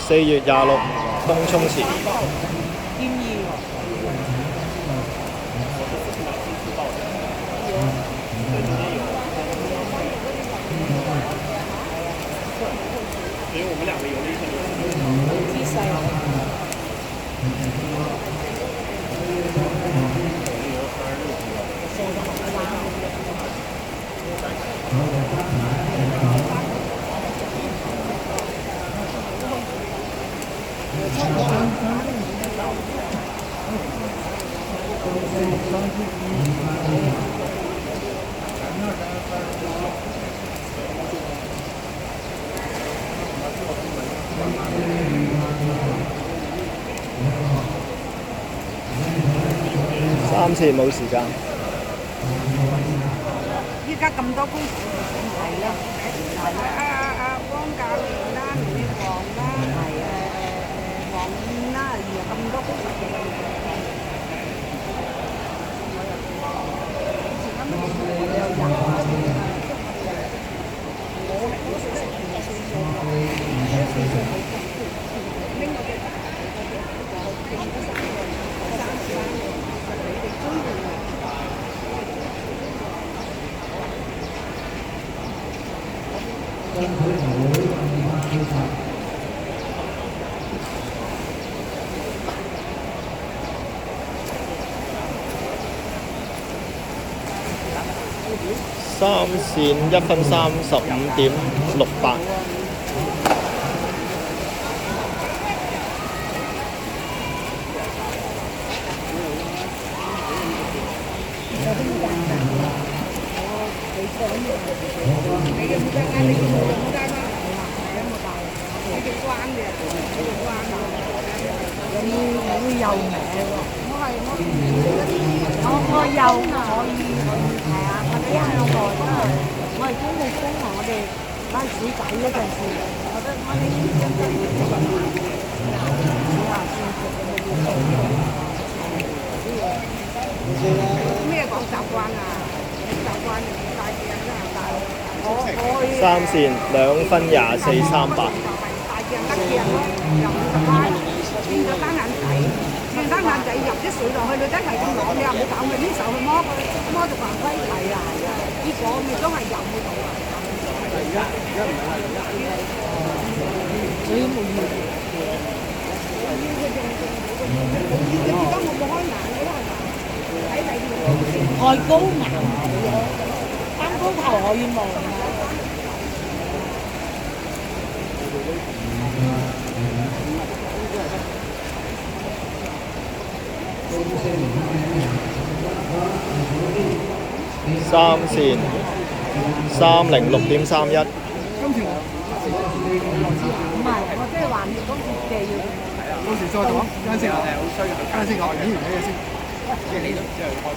4月26東涌池。建議姿勢。3次冇時間。依家咁多公司係啦，汪教練啦、女王啦、黃燕啦，咁多公司。3線1分35.68。我右名喎，我右可以係啊，我哋一向來都係我係中牧工啊，我哋班鼠仔嗰陣時，我覺得我哋咩講習慣啊？習慣大嘅啦，3線2分24.38。大嘅得嘅咯，又唔得拉，變咗單眼仔，變單眼仔入啲水落去，你真係咁攞，你又冇搞佢啲手去摸就犯規係啊！結果咪都係入去到啊！所以冇要。而家我冇開眼嘅啦，睇睇太高眼單高頭可以望啊！3線306.31。唔係，我即係話你嗰次借要。到時再講，陣先，陣先講，演完呢個先。